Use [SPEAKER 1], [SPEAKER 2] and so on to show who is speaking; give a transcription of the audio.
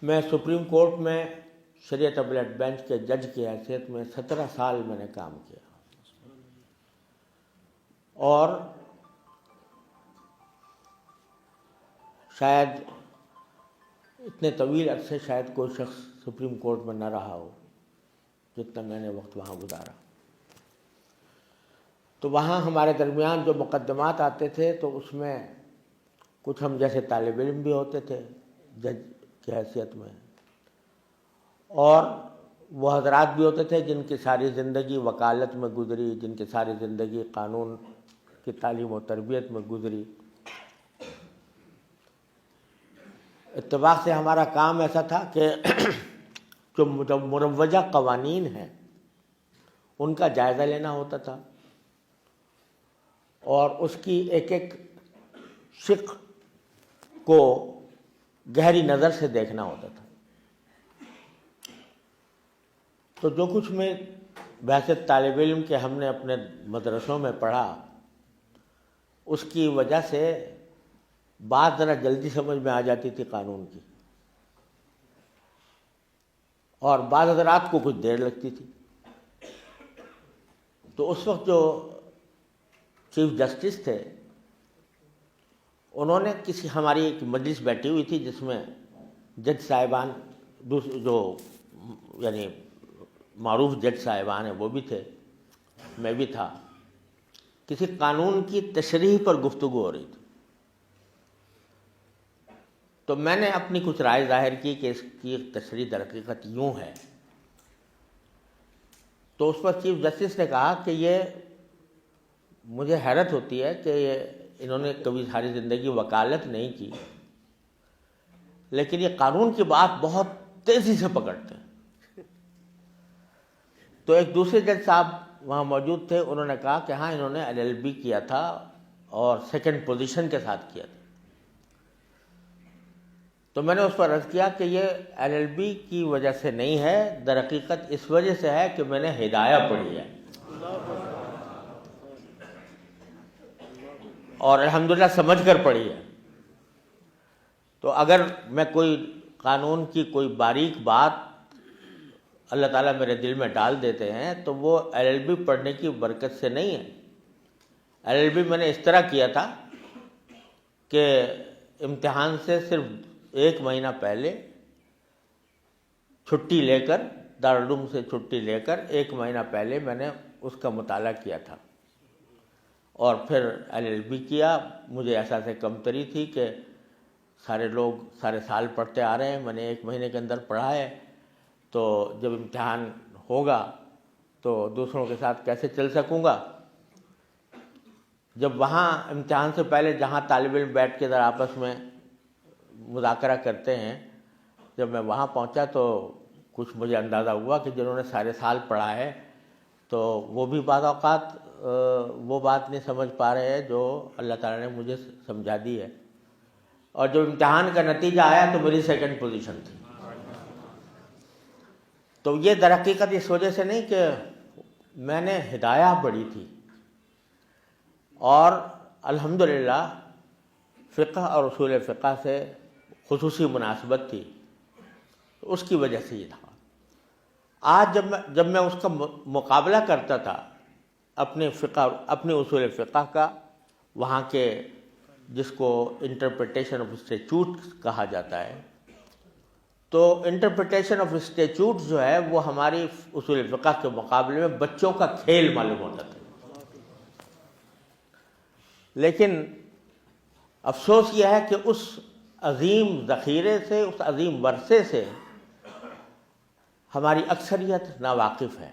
[SPEAKER 1] میں supreme court میں شریعت اپیلیٹ بینچ کے جج کی حیثیت میں 17 سال میں نے کام کیا، اور شاید اتنے طویل عرصے شاید کوئی شخص سپریم کورٹ میں نہ رہا ہو جتنا میں نے وقت وہاں گزارا۔ تو وہاں ہمارے درمیان جو مقدمات آتے تھے تو اس میں کچھ ہم جیسے طالب علم بھی ہوتے تھے جج کی حیثیت میں، اور وہ حضرات بھی ہوتے تھے جن کی ساری زندگی وکالت میں گزری، جن کی ساری زندگی قانون کی تعلیم و تربیت میں گزری۔ اتفاق سے ہمارا کام ایسا تھا کہ جو مروجہ قوانین ہیں ان کا جائزہ لینا ہوتا تھا، اور اس کی ایک ایک شق کو گہری نظر سے دیکھنا ہوتا تھا۔ تو جو کچھ میں بحیثیت طالب علم کے ہم نے اپنے مدرسوں میں پڑھا، اس کی وجہ سے بات ذرا جلدی سمجھ میں آ جاتی تھی قانون کی، اور بعض حضرات کو کچھ دیر لگتی تھی۔ تو اس وقت جو چیف جسٹس تھے انہوں نے ہماری ایک مجلس بیٹھی ہوئی تھی جس میں جج صاحبان جو یعنی معروف جج صاحبان ہیں وہ بھی تھے، میں بھی تھا، کسی قانون کی تشریح پر گفتگو ہو رہی تھی۔ تو میں نے اپنی کچھ رائے ظاہر کی کہ اس کی تشریح در حقیقت یوں ہے۔ تو اس پر چیف جسٹس نے کہا کہ یہ مجھے حیرت ہوتی ہے کہ انہوں نے کبھی ساری زندگی وکالت نہیں کی، لیکن یہ قانون کی بات بہت تیزی سے پکڑتے ہیں۔ تو ایک دوسرے جج صاحب وہاں موجود تھے، انہوں نے کہا کہ ہاں انہوں نے LLB کیا تھا اور سیکنڈ پوزیشن کے ساتھ کیا تھا۔ تو میں نے اس پر عرض کیا کہ یہ LLB کی وجہ سے نہیں ہے، در حقیقت اس وجہ سے ہے کہ میں نے ہدایہ پڑھی ہے، اور الحمدللہ سمجھ کر پڑھی ہے۔ تو اگر میں کوئی قانون کی کوئی باریک بات اللہ تعالیٰ میرے دل میں ڈال دیتے ہیں تو وہ LLB پڑھنے کی برکت سے نہیں ہے۔ LLB میں نے اس طرح کیا تھا کہ امتحان سے صرف 1 مہینہ پہلے چھٹی لے کر، دارالعلوم سے چھٹی لے کر 1 مہینہ پہلے میں نے اس کا مطالعہ کیا تھا، اور پھر LLB کیا۔ مجھے احساس کمتری تھی کہ سارے لوگ سارے سال پڑھتے آ رہے ہیں، میں نے 1 مہینے کے اندر پڑھا ہے، تو جب امتحان ہوگا تو دوسروں کے ساتھ کیسے چل سکوں گا۔ جب وہاں امتحان سے پہلے جہاں طالب علم بیٹھ کے ذرا آپس میں مذاکرہ کرتے ہیں، جب میں وہاں پہنچا تو کچھ مجھے اندازہ ہوا کہ جنہوں نے سارے سال پڑھا ہے تو وہ بھی بعض اوقات وہ بات نہیں سمجھ پا رہے ہیں جو اللہ تعالیٰ نے مجھے سمجھا دی ہے۔ اور جب امتحان کا نتیجہ آیا تو میری سیکنڈ پوزیشن تھی۔ تو یہ در حقیقت اس وجہ سے نہیں کہ میں نے ہدایہ پڑھی تھی، اور الحمدللہ فقہ اور اصول فقہ سے خصوصی مناسبت تھی، تو اس کی وجہ سے یہ تھا۔ آج جب میں اس کا مقابلہ کرتا تھا اپنے اصول فقہ کا، وہاں کے جس کو انٹرپریٹیشن آف اسٹیچوٹ کہا جاتا ہے، تو انٹرپریٹیشن آف اسٹیچوٹ جو ہے وہ ہماری اصول فقہ کے مقابلے میں بچوں کا کھیل معلوم ہوتا تھا۔ لیکن افسوس یہ ہے کہ اس عظیم ذخیرے سے، اس عظیم ورثے سے ہماری اکثریت ناواقف ہے۔